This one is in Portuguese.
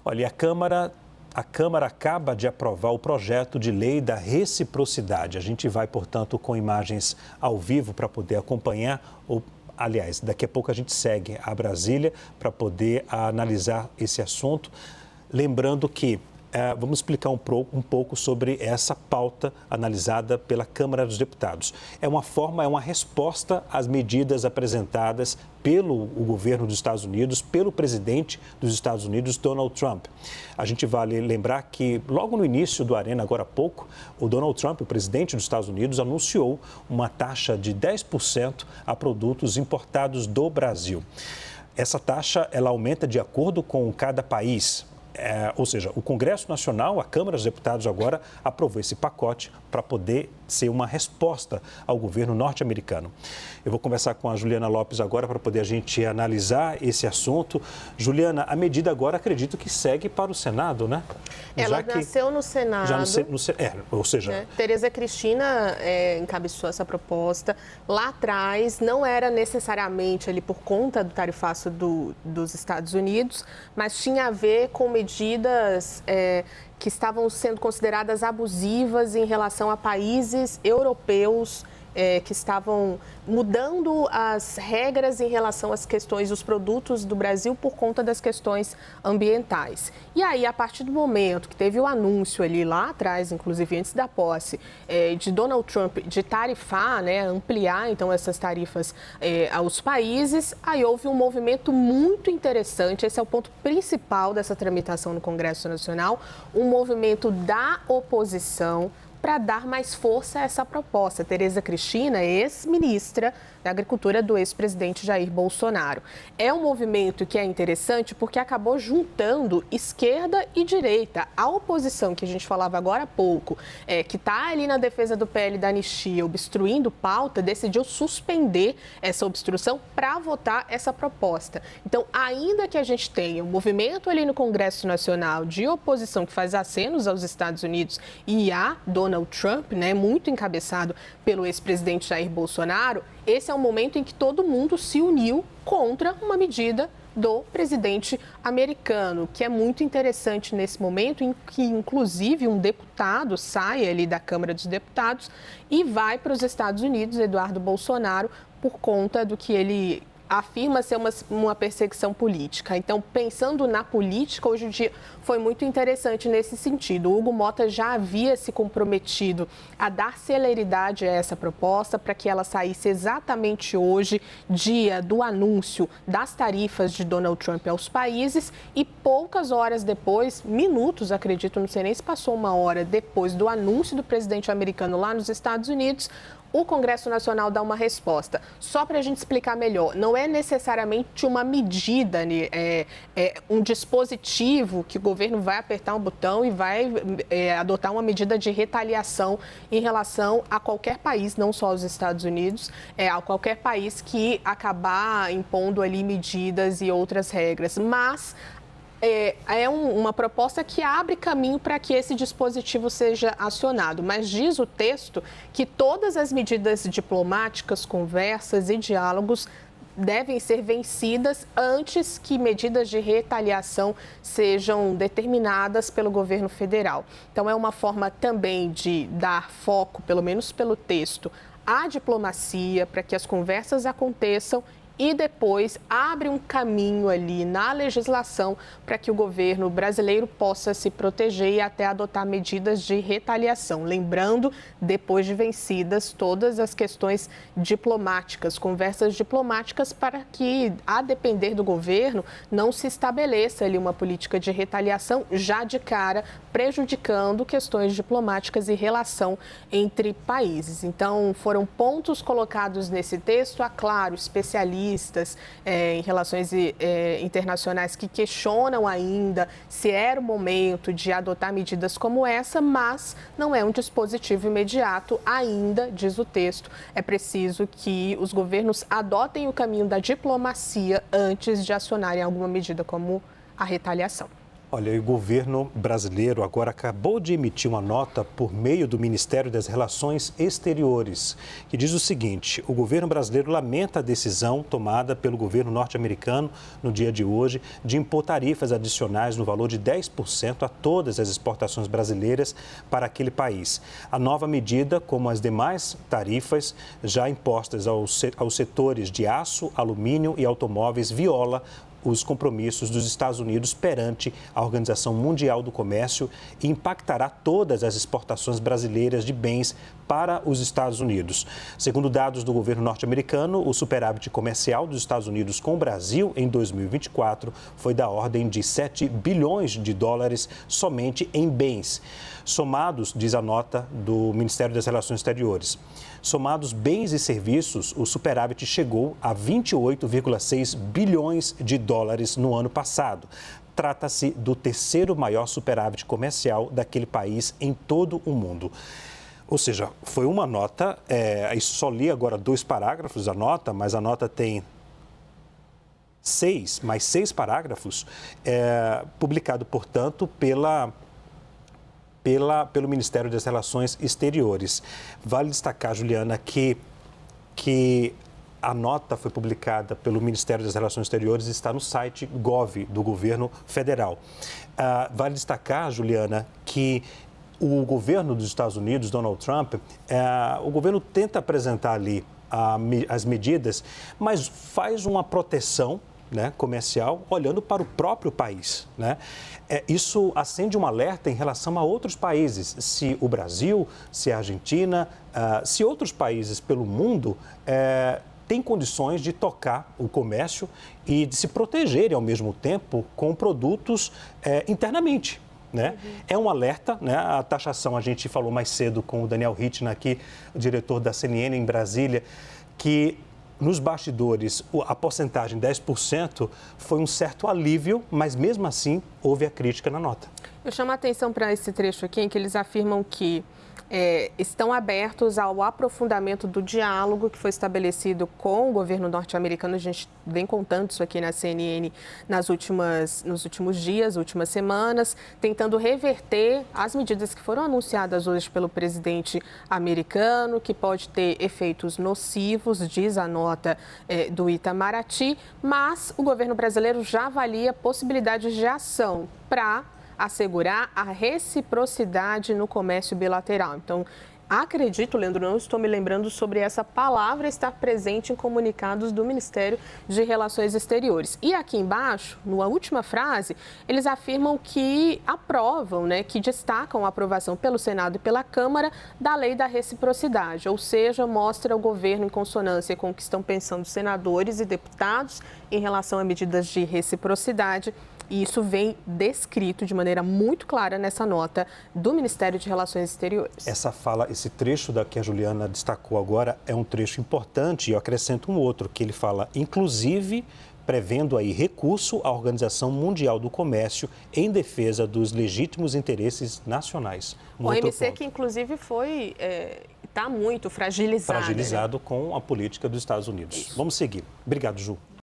Olha, a Câmara acaba de aprovar o projeto de lei da reciprocidade. A gente vai, portanto, com imagens ao vivo para poder acompanhar. Aliás, daqui a pouco a gente segue a Brasília para poder analisar esse assunto. Lembrando que vamos explicar um pouco sobre essa pauta analisada pela Câmara dos Deputados. É uma resposta às medidas apresentadas pelo governo dos Estados Unidos, pelo presidente dos Estados Unidos, Donald Trump. A gente vale lembrar que logo no início do Arena, agora há pouco, o Donald Trump, o presidente dos Estados Unidos, anunciou uma taxa de 10% a produtos importados do Brasil. Essa taxa, ela aumenta de acordo com cada país. Ou seja, o Congresso Nacional, a Câmara dos Deputados agora aprovou esse pacote para poder ser uma resposta ao governo norte-americano. Eu vou conversar com a Juliana Lopes agora para poder a gente analisar esse assunto. Juliana, a medida agora acredito que segue para o Senado, né? Ela nasceu no Senado. Ou seja... Tereza Cristina encabeçou essa proposta. Lá atrás não era necessariamente ali por conta do tarifaço dos Estados Unidos, mas tinha a ver com medidas que estavam sendo consideradas abusivas em relação a países europeus que estavam mudando as regras em relação às questões dos produtos do Brasil por conta das questões ambientais. E aí, a partir do momento que teve o anúncio ali lá atrás, inclusive antes da posse, de Donald Trump de tarifar, ampliar então essas tarifas aos países, aí houve um movimento muito interessante, esse é o ponto principal dessa tramitação no Congresso Nacional, um movimento da oposição para dar mais força a essa proposta. Tereza Cristina, ex-ministra da Agricultura do ex-presidente Jair Bolsonaro. É um movimento que é interessante porque acabou juntando esquerda e direita. A oposição, que a gente falava agora há pouco, que está ali na defesa do PL da anistia, obstruindo pauta, decidiu suspender essa obstrução para votar essa proposta. Então, ainda que a gente tenha um movimento ali no Congresso Nacional de oposição que faz acenos aos Estados Unidos e a Donald Trump, muito encabeçado pelo ex-presidente Jair Bolsonaro, esse é um momento em que todo mundo se uniu contra uma medida do presidente americano, que é muito interessante nesse momento em que, inclusive, um deputado sai ali da Câmara dos Deputados e vai para os Estados Unidos, Eduardo Bolsonaro, por conta do que ele afirma ser uma perseguição política. Então, pensando na política, hoje em dia foi muito interessante nesse sentido. O Hugo Mota já havia se comprometido a dar celeridade a essa proposta para que ela saísse exatamente hoje, dia do anúncio das tarifas de Donald Trump aos países, e poucas horas depois, minutos, acredito, não sei nem se passou uma hora depois do anúncio do presidente americano lá nos Estados Unidos, o Congresso Nacional dá uma resposta. Só para a gente explicar melhor, não é necessariamente uma medida, um dispositivo que o governo vai apertar um botão e vai adotar uma medida de retaliação em relação a qualquer país, não só aos Estados Unidos, a qualquer país que acabar impondo ali medidas e outras regras. Mas uma proposta que abre caminho para que esse dispositivo seja acionado, mas diz o texto que todas as medidas diplomáticas, conversas e diálogos devem ser vencidas antes que medidas de retaliação sejam determinadas pelo governo federal. Então, é uma forma também de dar foco, pelo menos pelo texto, à diplomacia, para que as conversas aconteçam e depois abre um caminho ali na legislação para que o governo brasileiro possa se proteger e até adotar medidas de retaliação. Lembrando, depois de vencidas todas as questões diplomáticas, conversas diplomáticas, para que, a depender do governo, não se estabeleça ali uma política de retaliação já de cara, prejudicando questões diplomáticas e relação entre países. Então, foram pontos colocados nesse texto, claro, especialistas em relações internacionais que questionam ainda se era o momento de adotar medidas como essa, mas não é um dispositivo imediato ainda, diz o texto. É preciso que os governos adotem o caminho da diplomacia antes de acionarem alguma medida como a retaliação. Olha, o governo brasileiro agora acabou de emitir uma nota por meio do Ministério das Relações Exteriores, que diz o seguinte: o governo brasileiro lamenta a decisão tomada pelo governo norte-americano no dia de hoje de impor tarifas adicionais no valor de 10% a todas as exportações brasileiras para aquele país. A nova medida, como as demais tarifas já impostas aos setores de aço, alumínio e automóveis, viola os compromissos dos Estados Unidos perante a Organização Mundial do Comércio e impactará todas as exportações brasileiras de bens para os Estados Unidos. Segundo dados do governo norte-americano, o superávit comercial dos Estados Unidos com o Brasil em 2024 foi da ordem de 7 bilhões de dólares somente em bens. Somados, diz a nota do Ministério das Relações Exteriores, somados bens e serviços, o superávit chegou a 28,6 bilhões de dólares no ano passado. Trata-se do terceiro maior superávit comercial daquele país em todo o mundo. Ou seja, foi uma nota, só li agora 2 parágrafos da nota, mas a nota tem mais 6 parágrafos, publicado, portanto, pelo Ministério das Relações Exteriores. Vale destacar, Juliana, que a nota foi publicada pelo Ministério das Relações Exteriores e está no site Gov do governo federal. Vale destacar, Juliana, que o governo dos Estados Unidos, Donald Trump, o governo tenta apresentar ali as medidas, mas faz uma proteção, né, comercial, olhando para o próprio país, né? Isso acende um alerta em relação a outros países. Se o Brasil, se a Argentina, se outros países pelo mundo têm condições de tocar o comércio e de se protegerem ao mesmo tempo com produtos internamente. Né? É um alerta, né? A taxação, a gente falou mais cedo com o Daniel Hitchner aqui, o diretor da CNN em Brasília, que nos bastidores a porcentagem 10% foi um certo alívio, mas mesmo assim houve a crítica na nota. Eu chamo a atenção para esse trecho aqui em que eles afirmam que estão abertos ao aprofundamento do diálogo que foi estabelecido com o governo norte-americano. A gente vem contando isso aqui na CNN nos últimos dias, últimas semanas, tentando reverter as medidas que foram anunciadas hoje pelo presidente americano, que pode ter efeitos nocivos, diz a nota do Itamaraty, mas o governo brasileiro já avalia possibilidades de ação para assegurar a reciprocidade no comércio bilateral. Então, acredito, Leandro, não estou me lembrando sobre essa palavra estar presente em comunicados do Ministério de Relações Exteriores. E aqui embaixo, na última frase, eles afirmam que aprovam, né, que destacam a aprovação pelo Senado e pela Câmara da lei da reciprocidade, ou seja, mostra o governo em consonância com o que estão pensando senadores e deputados em relação a medidas de reciprocidade. E isso vem descrito de maneira muito clara nessa nota do Ministério de Relações Exteriores. Essa fala, esse trecho que a Juliana destacou agora é um trecho importante e eu acrescento um outro, que ele fala, inclusive, prevendo aí recurso à Organização Mundial do Comércio em defesa dos legítimos interesses nacionais. O OMC que, inclusive, está muito fragilizado. Fragilizado, né? Com a política dos Estados Unidos. Isso. Vamos seguir. Obrigado, Ju.